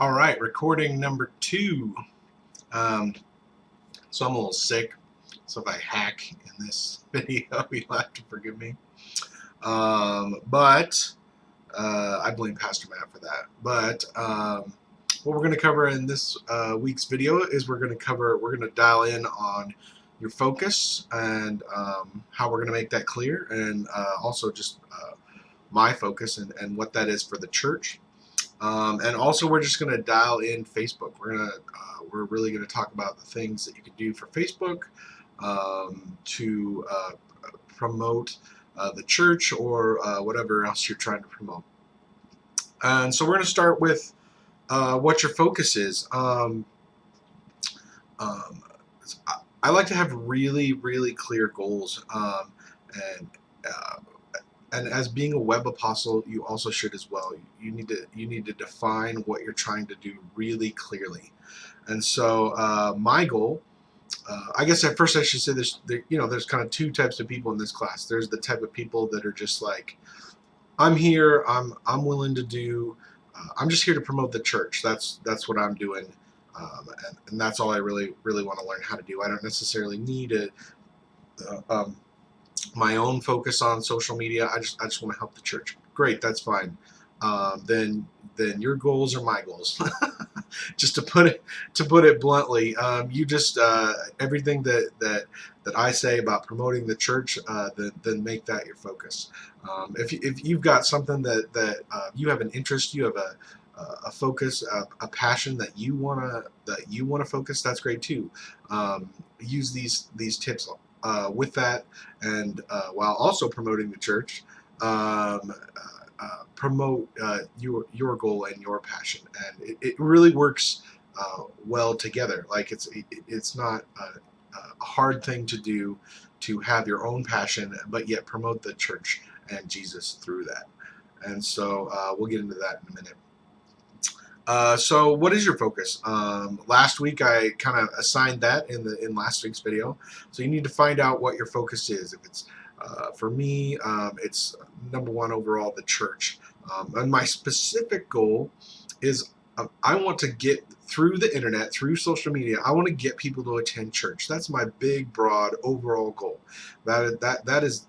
All right, recording number 2. Um, so I'm a little sick, so if I hack in this video, you'll have to forgive me. But I blame Pastor Matt for that. But what we're going to cover in this week's video is we're going to dial in on your focus and how we're going to make that clear, and also just my focus and what that is for the church. And also, we're just going to dial in Facebook. We're really going to talk about the things that you can do for Facebook to promote the church or whatever else you're trying to promote. And so we're going to start with what your focus is. Um, I like to have really, really clear goals, and uh, and as being a web apostle, you also should as well. You need to define what you're trying to do really clearly. And so my goal, I guess at first I should say there's kind of two types of people in this class. There's the type of people that are just like, I'm here, I'm willing to do, I'm just here to promote the church. That's what I'm doing, and that's all I really want to learn how to do. I don't necessarily need a my own focus on social media. I just want to help the church. Great, that's fine. Then your goals are my goals. Just to put it bluntly, you just everything that I say about promoting the church, then make that your focus. If you've got something that you have an interest, you have a focus, a passion that you wanna focus, that's great too. Use these tips with that, and while also promoting the church, promote your goal and your passion, and it really works well together. Like it's not a hard thing to do to have your own passion, but yet promote the church and Jesus through that. And so we'll get into that in a minute. So what is your focus? Last week I kind of assigned that in last week's video. So you need to find out what your focus is. If it's for me, it's number one overall, the church. And my specific goal is I want to get through the internet, through social media. I want to get people to attend church. That's my big, broad, overall goal. That is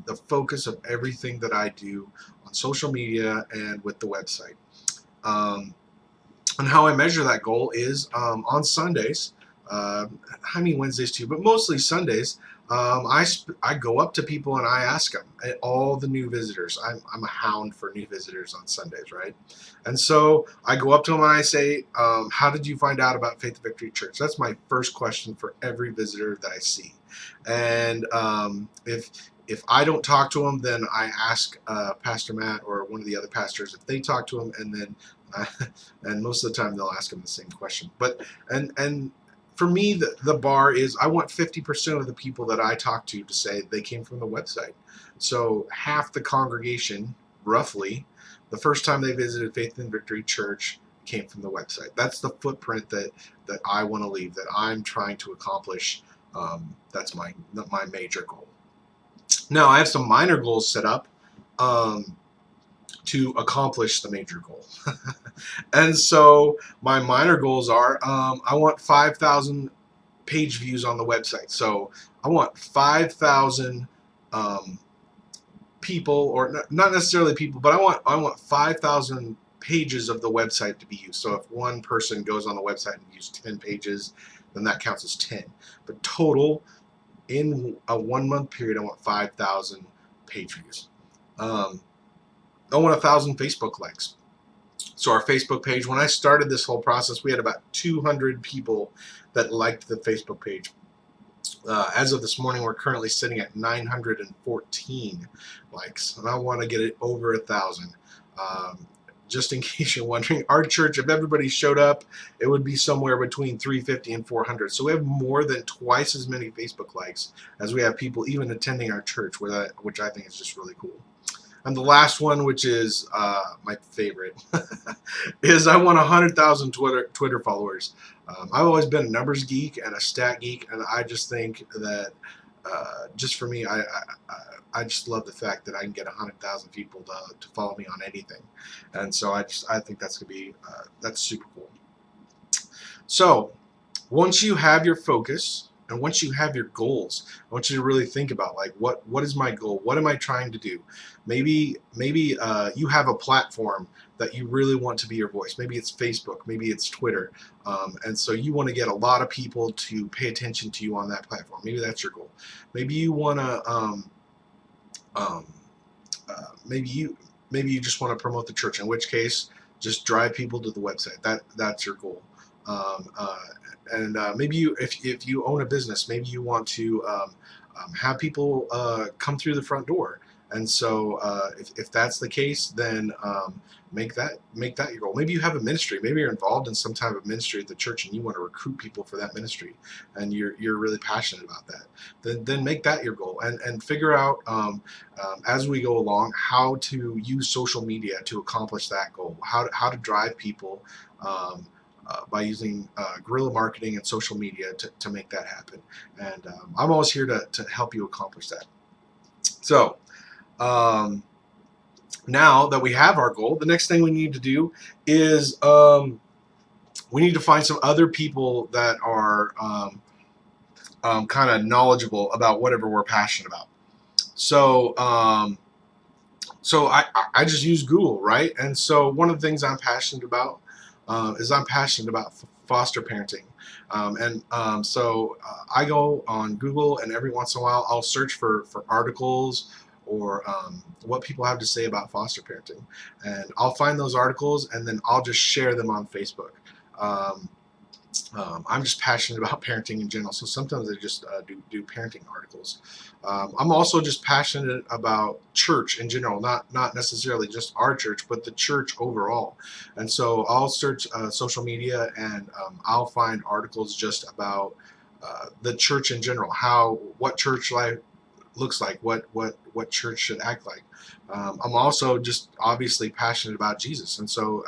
the focus of everything that I do on social media and with the website. And how I measure that goal is on Sundays. I mean Wednesdays too, but mostly Sundays. I go up to people and I ask them, all the new visitors. I'm a hound for new visitors on Sundays, right? And so I go up to them and I say, how did you find out about Faith and Victory Church? That's my first question for every visitor that I see. And if I don't talk to them, then I ask Pastor Matt or one of the other pastors if they talk to them, and then and most of the time they'll ask them the same question. But and for me, the bar is I want 50% of the people that I talk to say they came from the website. So half the congregation, roughly, the first time they visited Faith and Victory Church came from the website. That's the footprint that I want to leave, that I'm trying to accomplish. That's my major goal. Now I have some minor goals set up to accomplish the major goal. And so my minor goals are I want 5,000 page views on the website. So I want 5,000 people, or not necessarily people, but I want 5,000 pages of the website to be used. So if one person goes on the website and uses 10 pages, then that counts as 10. But total, in a 1 month period, I want 5,000 page views. I want 1,000 Facebook likes. So our Facebook page, when I started this whole process, we had about 200 people that liked the Facebook page. As of this morning, we're currently sitting at 914 likes, and I want to get it over 1,000. Just in case you're wondering, our church, if everybody showed up, it would be somewhere between 350 and 400. So we have more than twice as many Facebook likes as we have people even attending our church, which I think is just really cool. And the last one, which is my favorite, is I want 100,000 Twitter followers. I've always been a numbers geek and a stat geek, and I just think that just for me, I just love the fact that I can get 100,000 people to follow me on anything, and so I think that's gonna be that's super cool. So once you have your focus and once you have your goals, I want you to really think about like what is my goal? What am I trying to do? Maybe you have a platform that you really want to be your voice. Maybe it's Facebook, maybe it's Twitter, and so you want to get a lot of people to pay attention to you on that platform. Maybe that's your goal. Maybe you want to um, maybe you just want to promote the church. In which case, just drive people to the website. That's your goal. Um, uh, and maybe if you own a business, maybe you want to have people come through the front door. And so if that's the case, then make that your goal. Maybe you have a ministry. Maybe you're involved in some type of ministry at the church, and you want to recruit people for that ministry, and you're really passionate about that. Then make that your goal, and figure out as we go along how to use social media to accomplish that goal. How to drive people. By using guerrilla marketing and social media to make that happen. And I'm always here to help you accomplish that. So um, now that we have our goal, the next thing we need to do is we need to find some other people that are kind of knowledgeable about whatever we're passionate about. So I just use Google, right? And so one of the things I'm passionate about is I'm passionate about foster parenting. I go on Google, and every once in a while I'll search for articles or what people have to say about foster parenting. And I'll find those articles, and then I'll just share them on Facebook. Um, I'm just passionate about parenting in general, so sometimes I just do parenting articles. I'm also just passionate about church in general, not necessarily just our church, but the church overall. And so I'll search social media, and I'll find articles just about the church in general, what church life looks like, what church should act like. I'm also just obviously passionate about Jesus, and so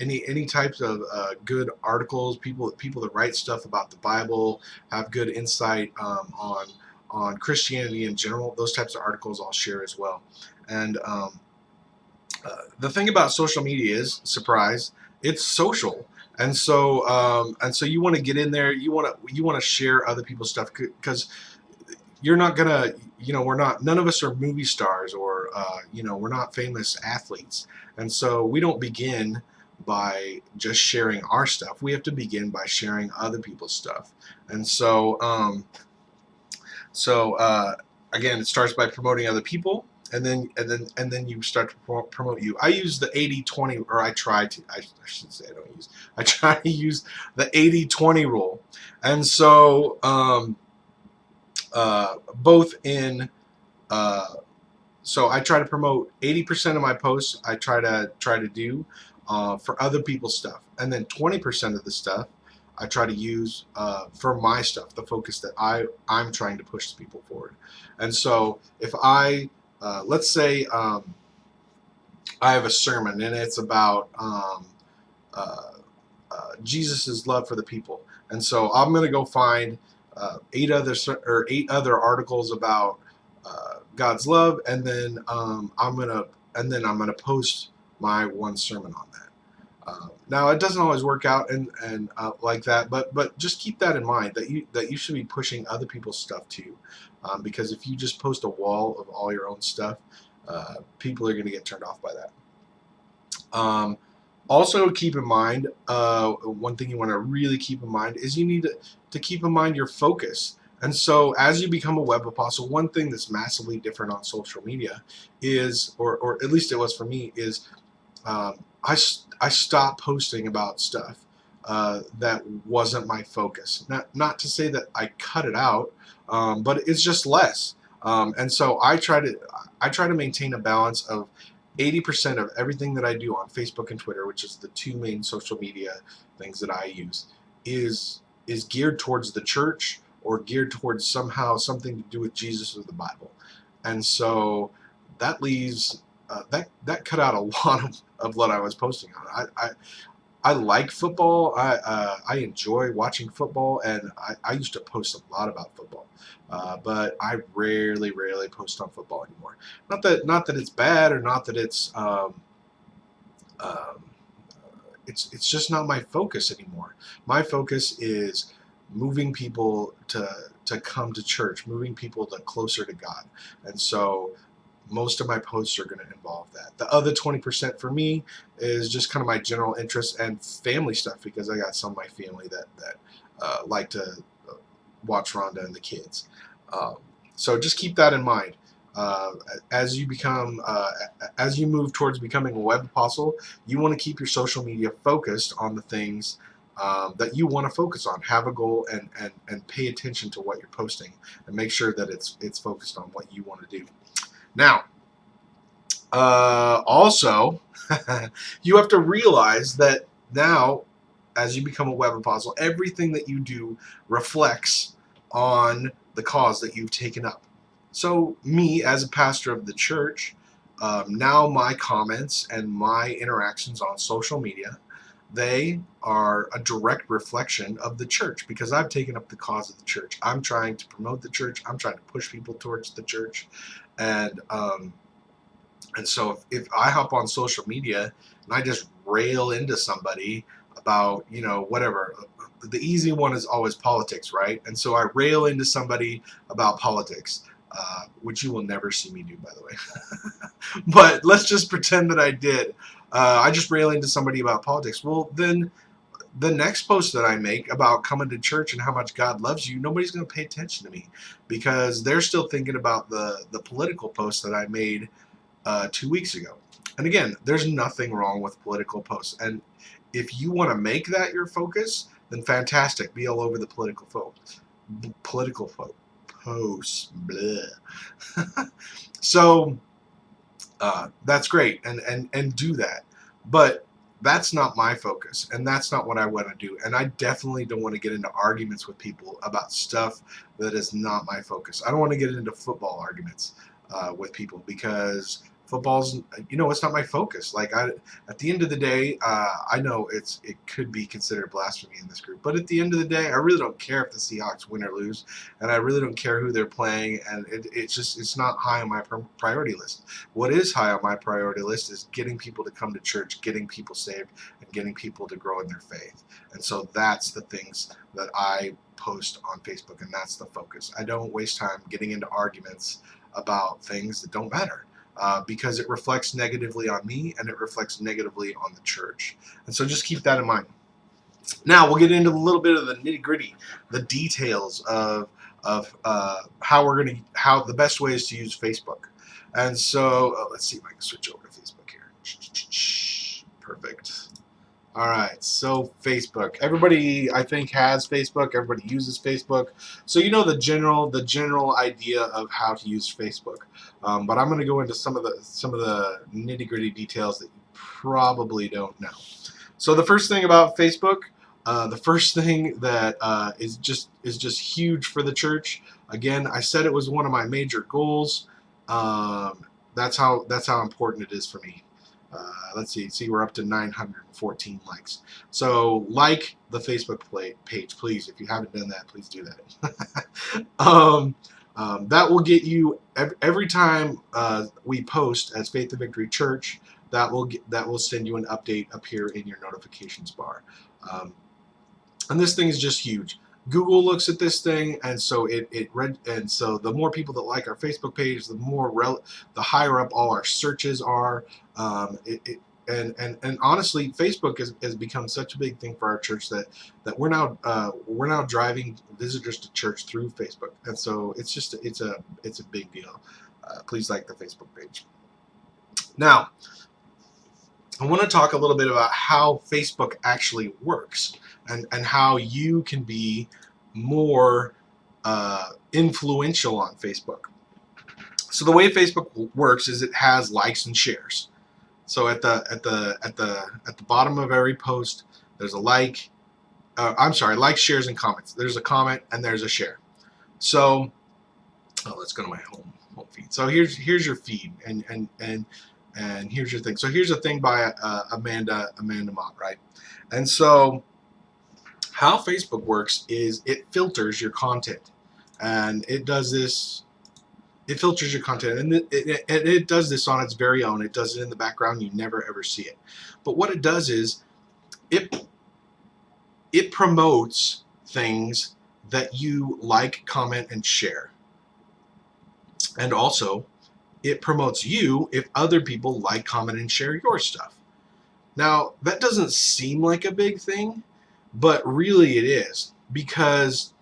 any types of good articles, people that write stuff about the Bible, have good insight on Christianity in general. Those types of articles I'll share as well. And the thing about social media is, surprise, it's social. And so you want to get in there. You want to share other people's stuff, because you're not gonna, none of us are movie stars, or we're not famous athletes. And so we don't begin by just sharing our stuff. We have to begin by sharing other people's stuff. And so again, it starts by promoting other people, and then you start to promote you. I use the 80/20, or I try to. I should say I don't use. I try to use the 80/20 rule. And so both in so I try to promote 80% of my posts. I try to do for other people's stuff, and then 20% of the stuff I try to use for my stuff, the focus that I'm trying to push people forward. And so if let's say I have a sermon, and it's about uh, Jesus' love for the people, and so I'm going to go find eight other articles about God's love, and then I'm gonna post my one sermon on that. Now it doesn't always work out and like that, but just keep that in mind, that you should be pushing other people's stuff too, because if you just post a wall of all your own stuff, people are going to get turned off by that. Also, keep in mind, one thing you want to really keep in mind is you need to keep in mind your focus. And so, as you become a web apostle, one thing that's massively different on social media is, or at least it was for me, is I stopped posting about stuff that wasn't my focus. Not to say that I cut it out, but it's just less. And so I try to maintain a balance of 80% of everything that I do on Facebook and Twitter, which is the two main social media things that I use, is geared towards the church, or geared towards somehow something to do with Jesus or the Bible. And so that leaves that cut out a lot of what I was posting on. I like football. I enjoy watching football, and I used to post a lot about football, but I rarely post on football anymore. Not that it's bad, or not that um, it's just not my focus anymore. My focus is moving people to come to church, moving people to closer to God, and so most of my posts are going to involve that. The other 20% for me is just kind of my general interest and family stuff, because I got some of my family that like to watch Rhonda and the kids. Um, so just keep that in mind. Uh, as you become, as you move towards becoming a web apostle, you want to keep your social media focused on the things that you want to focus on. Have a goal, and pay attention to what you're posting, and make sure that it's focused on what you want to do. Now, also, you have to realize that now, as you become a web apostle, everything that you do reflects on the cause that you've taken up. So, me as a pastor of the church, now my comments and my interactions on social media, they are a direct reflection of the church, because I've taken up the cause of the church. I'm trying to promote the church. I'm trying to push people towards the church, and so if I hop on social media and I just rail into somebody about, whatever, the easy one is always politics, right? And so I rail into somebody about politics, which you will never see me do, by the way. But let's just pretend that I did. I just rail into somebody about politics. Well, then the next post that I make about coming to church and how much God loves you, nobody's going to pay attention to me, because they're still thinking about the political post that I made 2 weeks ago. And again, there's nothing wrong with political posts. And if you want to make that your focus, then fantastic. Be all over the political posts. Blah. So that's great, and do that. But that's not my focus, and that's not what I want to do. And I definitely don't want to get into arguments with people about stuff that is not my focus. I don't want to get into football arguments with people, because football's, it's not my focus. Like, at the end of the day, I know it could be considered blasphemy in this group, but at the end of the day, I really don't care if the Seahawks win or lose, and I really don't care who they're playing, and it's not high on my priority list. What is high on my priority list is getting people to come to church, getting people saved, and getting people to grow in their faith. And so that's the things that I post on Facebook, and that's the focus. I don't waste time getting into arguments about things that don't matter, because it reflects negatively on me, and it reflects negatively on the church. And so just keep that in mind. Now we'll get into a little bit of the nitty gritty, the details of how the best way is to use Facebook. And so let's see if I can switch over to Facebook here. Perfect. All right, so Facebook. Everybody, I think, has Facebook. Everybody uses Facebook, so you know the general idea of how to use Facebook. But I'm going to go into some of the nitty gritty details that you probably don't know. So the first thing about Facebook, the first thing that is just huge for the church. Again, I said it was one of my major goals. That's how important it is for me. Let's see, we're up to 914 likes. So like the Facebook page, please. If you haven't done that, please do that. That will get you every time we post as Faith and Victory Church. That will send you an update up here in your notifications bar. And this thing is just huge. Google looks at this thing, and so and so the more people that like our Facebook page, the higher up all our searches are. And honestly, Facebook has become such a big thing for our church that we're now driving visitors to church through Facebook, and so it's a big deal. Please like the Facebook page. Now, I want to talk a little bit about how Facebook actually works, and how you can be more influential on Facebook. So the way Facebook works is it has likes and shares. So at the bottom of every post, there's a like. Like, shares, and comments. There's a comment and there's a share. So let's go to my home feed. So here's your feed, and And here's your thing. So here's a thing by Amanda Mott, right? And so how Facebook works is it filters your content, and it does this. It filters your content, and it does this on its very own. It does it in the background. You never ever see it. But what it does is it it promotes things that you like, comment, and share, and also it promotes you if other people like, comment, and share your stuff. Now, that doesn't seem like a big thing, but really it is, because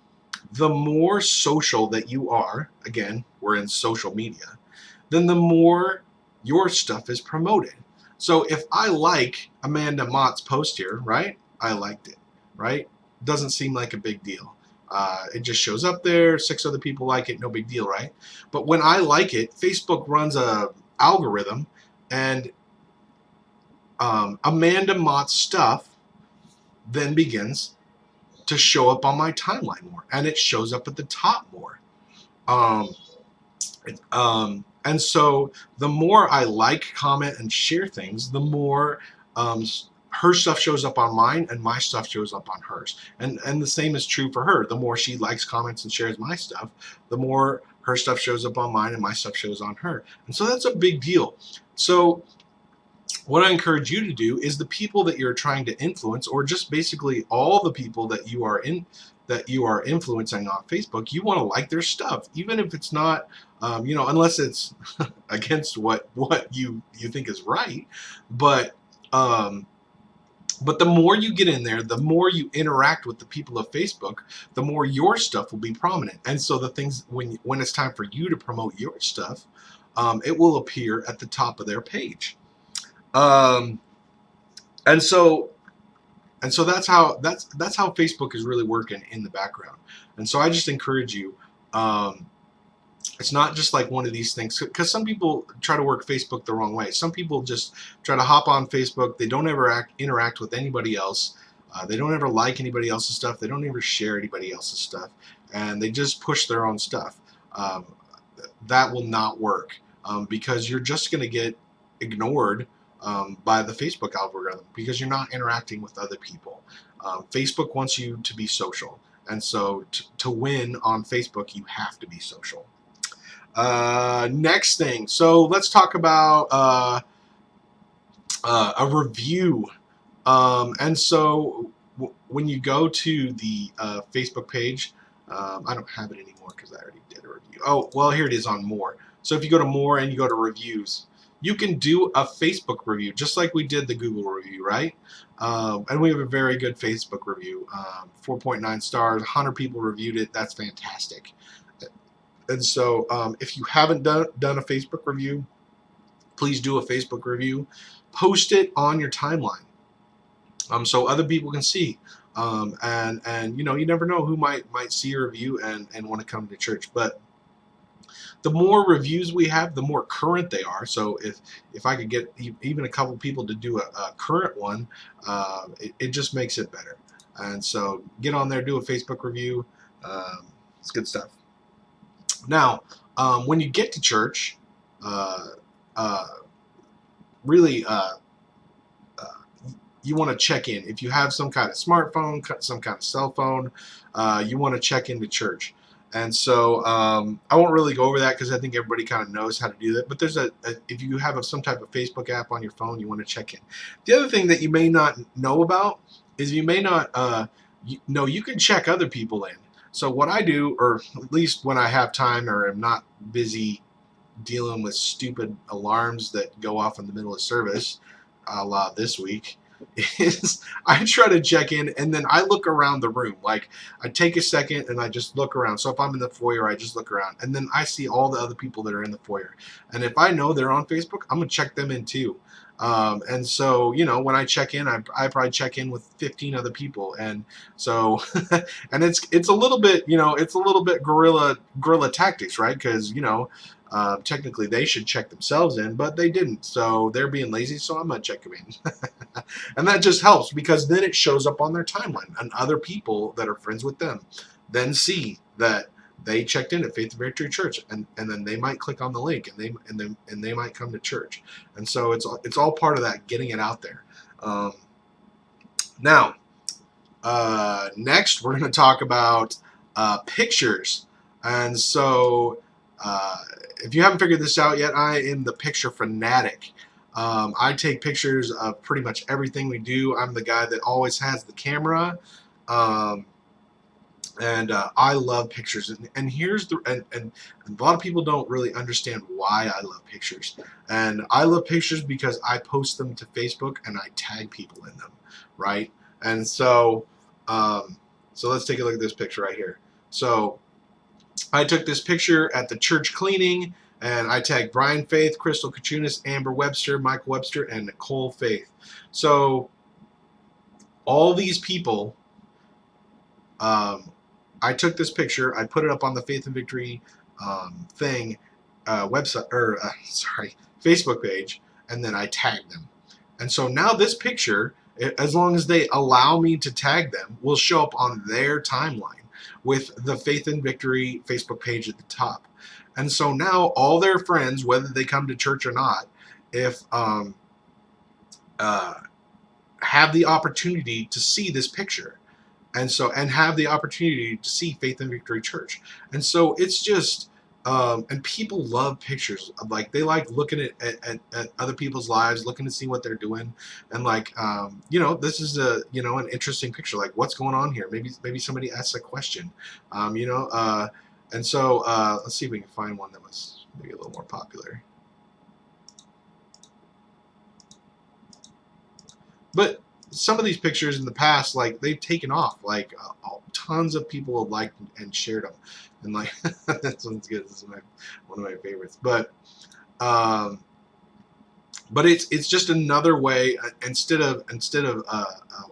the more social that you are, again, we're in social media, then the more your stuff is promoted. So if I like Amanda Mott's post here, right? I liked it, right? Doesn't seem like a big deal. It just shows up there. 6 other people like it. No big deal, right? But when I like it, Facebook runs a algorithm, and Amanda Mott's stuff then begins to show up on my timeline more, and it shows up at the top more. Um, and so the more I like, comment, and share things, the more her stuff shows up on mine, and my stuff shows up on hers. And the same is true for her. The more she likes, comments, and shares my stuff, the more her stuff shows up on mine, and my stuff shows on her. And so that's a big deal. So what I encourage you to do is the people that you're trying to influence, or just basically all the people that you are influencing on Facebook, you want to like their stuff, even if it's not, unless it's against what you think is right. But but the more you get in there, the more you interact with the people of Facebook, the more your stuff will be prominent. And so the things, when it's time for you to promote your stuff, it will appear at the top of their page. Um, and so that's how Facebook is really working in the background. And so I just encourage you. It's not just like one of these things, because some people try to work Facebook the wrong way. Some people just try to hop on Facebook. They don't ever interact with anybody else. They don't ever like anybody else's stuff. They don't ever share anybody else's stuff, and they just push their own stuff. Um, that will not work, because you're just going to get ignored by the Facebook algorithm, because you're not interacting with other people. Facebook wants you to be social, and so to win on Facebook, you have to be social. Next thing, so let's talk about a review. And so when you go to the Facebook page, I don't have it anymore because I already did a review. Oh, well, here it is on more. So if you go to more and you go to reviews, you can do a Facebook review, just like we did the Google review, right? And we have a very good Facebook review, 4.9 stars, 100 people reviewed it. That's fantastic. And so if you haven't done a Facebook review, please do a Facebook review. Post it on your timeline, so other people can see. And you never know who might see your review and want to come to church. But the more reviews we have, the more current they are. So if I could get even a couple people to do a current one, it just makes it better. And so get on there, do a Facebook review. It's good stuff. Now, when you get to church, really, you want to check in. If you have some kind of smartphone, some kind of cell phone, you want to check into church. And so I won't really go over that because I think everybody kind of knows how to do that. But there's if you have some type of Facebook app on your phone, you want to check in. The other thing that you may not know about is you may not you can check other people in. So what I do, or at least when I have time or am not busy dealing with stupid alarms that go off in the middle of service, a la this week, is I try to check in, and then I look around the room. Like, I take a second and I just look around. So if I'm in the foyer, I just look around, and then I see all the other people that are in the foyer. And if I know they're on Facebook, I'm gonna check them in too. And so, when I check in, I probably check in with 15 other people. And so, and it's a little bit, it's a little bit guerrilla tactics, right? Because, technically they should check themselves in, but they didn't. So they're being lazy, so I'm going to check them in. And that just helps, because then it shows up on their timeline, and other people that are friends with them then see that they checked in at Faith and Victory Church, and then they might click on the link, and they might come to church. And so it's all part of that, getting it out there. Now, next we're going to talk about pictures. And so if you haven't figured this out yet, I am the picture fanatic. I take pictures of pretty much everything we do. I'm the guy that always has the camera. And I love pictures, and here's the and a lot of people don't really understand why I love pictures. And I love pictures because I post them to Facebook and I tag people in them, right? And so so let's take a look at this picture right here. So I took this picture at the church cleaning, and I tagged Brian Faith, Crystal Kachunas, Amber Webster, Michael Webster, and Nicole Faith. So all these people, I took this picture, I put it up on the Faith and Victory thing, website, or sorry, Facebook page, and then I tagged them. And so now this picture, as long as they allow me to tag them, will show up on their timeline with the Faith and Victory Facebook page at the top. And so now all their friends, whether they come to church or not, if have the opportunity to see this picture. And so, and have the opportunity to see Faith and Victory Church. And so it's just, and people love pictures. Like, they like looking at other people's lives, looking to see what they're doing. And like, you know, this is a, you know, an interesting picture. Like, what's going on here? Maybe somebody asks a question, you know, and so let's see if we can find one that was maybe a little more popular. But some of these pictures in the past, like, they've taken off. Like, tons of people have liked and shared them, and like this one's good. This is one of my favorites. But it's just another way. Instead of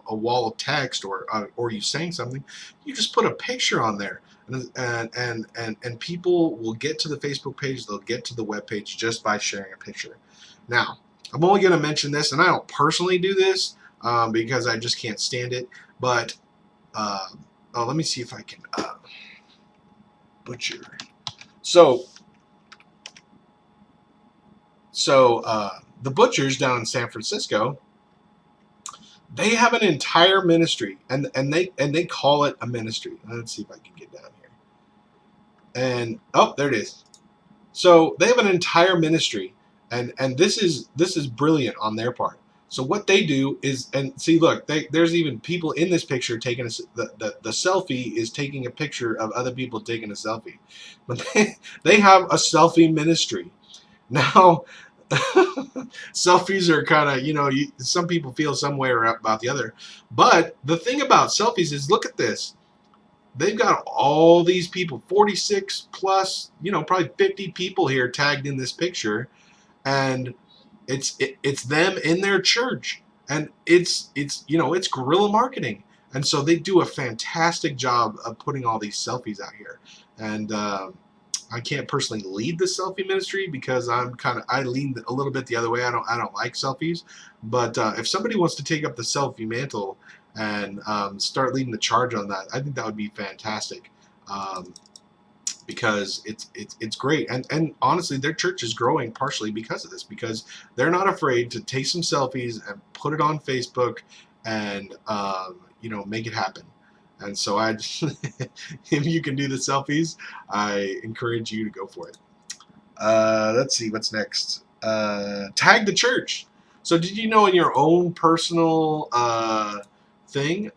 a wall of text or you saying something, you just put a picture on there, and people will get to the Facebook page. They'll get to the web page just by sharing a picture. Now, I'm only going to mention this, and I don't personally do this because I just can't stand it. But let me see if I can butcher. So the butchers down in San Francisco, they have an entire ministry, and they call it a ministry. Let's see if I can get down here. And oh, there it is. So they have an entire ministry, and this is brilliant on their part. So what they do is, and see, look, there's even people in this picture taking the selfie is taking a picture of other people taking a selfie, but they have a selfie ministry. Now, selfies are kind of, you know, some people feel some way about the other, but the thing about selfies is, look at this. They've got all these people, 46 plus, you know, probably 50 people here tagged in this picture, and it's them in their church, and it's you know, it's guerrilla marketing, and so they do a fantastic job of putting all these selfies out here. And I can't personally lead the selfie ministry because I lean a little bit the other way. I don't like selfies, but if somebody wants to take up the selfie mantle and start leading the charge on that, I think that would be fantastic. Because it's great, and honestly, their church is growing partially because of this, because they're not afraid to take some selfies and put it on Facebook, and you know, make it happen. And so I just, if you can do the selfies, I encourage you to go for it. Let's see what's next. Tag the church. So did you know, in your own personal thing,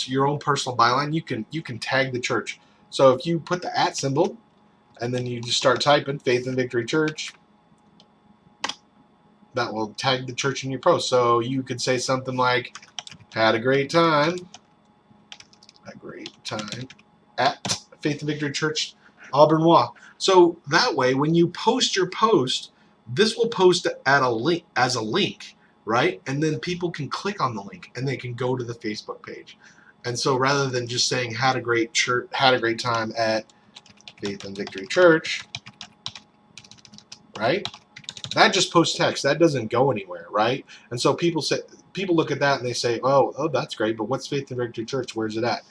your own personal byline, you can tag the church. So if you put the @ symbol, and then you just start typing Faith and Victory Church, that will tag the church in your post. So you could say something like, had a great time at Faith and Victory Church, Auburn. So that way, when you post your post, this will post at a link, as a link, right? And then people can click on the link and they can go to the Facebook page. And so rather than just saying had a great time at Faith and Victory Church, right? That just posts text. That doesn't go anywhere, right? And so people say, people look at that and they say, oh, that's great, but what's Faith and Victory Church? Where's it at?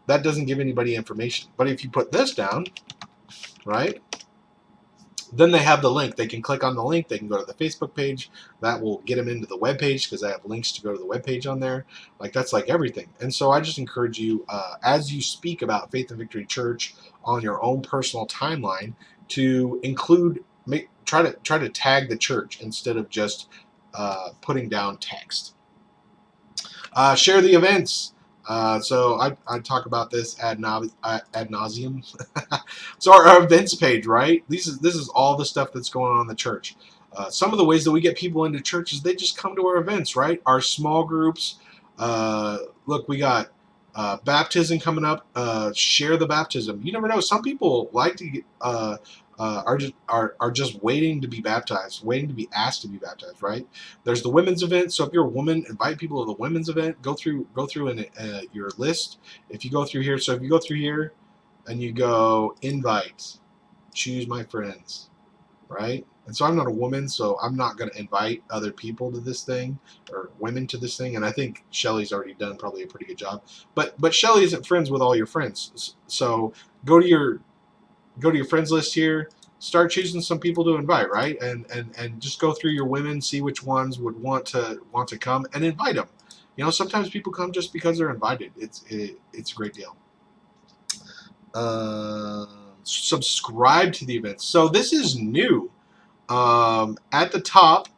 That doesn't give anybody information. But if you put this down, right, then they have the link. They can click on the link. They can go to the Facebook page. That will get them into the web page because I have links to go to the web page on there. Like, that's like everything. And so I just encourage you, as you speak about Faith and Victory Church on your own personal timeline, to include, try to tag the church instead of just putting down text. Share the events. So I talk about this ad nauseum. So our events page, right? This is all the stuff that's going on in the church. Some of the ways that we get people into church is they just come to our events, right? Our small groups. Look, we got baptism coming up. Share the baptism. You never know. Some people like to get, are just waiting to be baptized, waiting to be asked to be baptized, right? There's the women's event. So if you're a woman, invite people to the women's event. Go through your list. If you go through here, so if you go through here and you go invite, choose my friends, right? And so I'm not a woman, so I'm not going to invite other people to this thing or women to this thing. And I think Shelly's already done probably a pretty good job. But Shelly isn't friends with all your friends. So go to your friends list here, start choosing some people to invite, right? And just go through your women, see which ones would want to come and invite them. You know, sometimes people come just because they're invited. It's a great deal. Subscribe to the events. So this is new. At the top,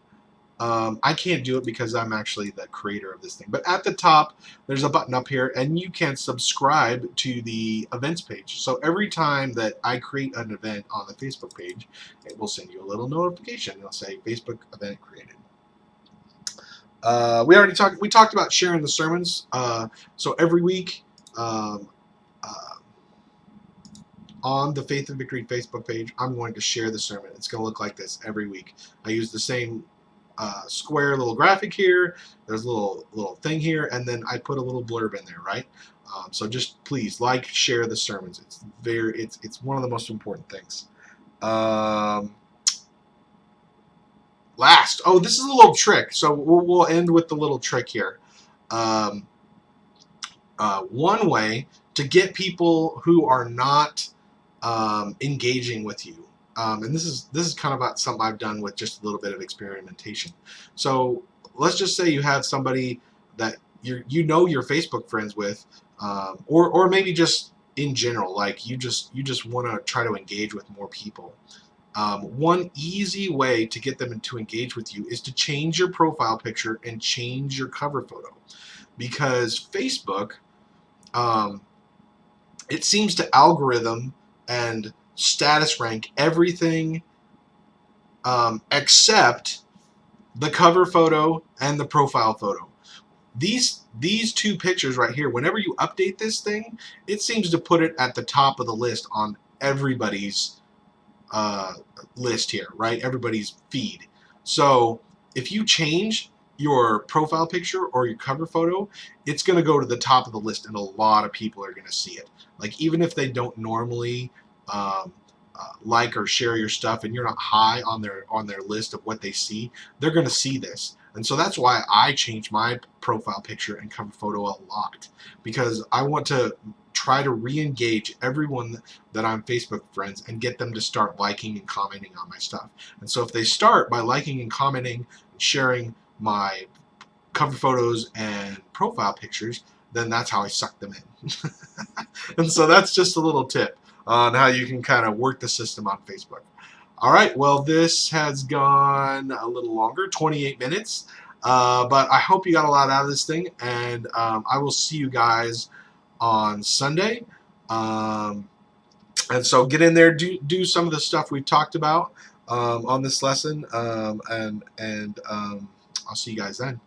I can't do it because I'm actually the creator of this thing. But at the top, there's a button up here, and you can subscribe to the events page. So every time that I create an event on the Facebook page, it will send you a little notification. It'll say Facebook event created. We talked about sharing the sermons. So every week, um, uh, on the Faith and Victory Facebook page, I'm going to share the sermon. It's going to look like this every week. I use the same square little graphic here. There's a little thing here, and then I put a little blurb in there, right? So just please share the sermons. It's one of the most important things. This is a little trick. So we'll end with the little trick here. One way to get people who are not engaging with you. And this is kind of about something I've done with just a little bit of experimentation. So let's just say you have somebody that you're Facebook friends with, or maybe just in general, like you just want to try to engage with more people. One easy way to get them to engage with you is to change your profile picture and change your cover photo, because Facebook, it seems to algorithm and status rank everything except the cover photo and the profile photo. These two pictures right here, whenever you update this thing, it seems to put it at the top of the list on everybody's list here, right? Everybody's feed. So if you change your profile picture or your cover photo, it's going to go to the top of the list, and a lot of people are going to see it. Like, even if they don't normally like or share your stuff, and you're not high on their list of what they see, they're going to see this. And so that's why I change my profile picture and cover photo a lot, because I want to try to re-engage everyone that I'm Facebook friends and get them to start liking and commenting on my stuff. And so if they start by liking and commenting and sharing my cover photos and profile pictures, then that's how I suck them in. And so that's just a little tip on how you can kind of work the system on Facebook. All right, well, this has gone a little longer, 28 minutes, but I hope you got a lot out of this thing, and I will see you guys on Sunday. And so get in there, do some of the stuff we've talked about on this lesson, and I'll see you guys then.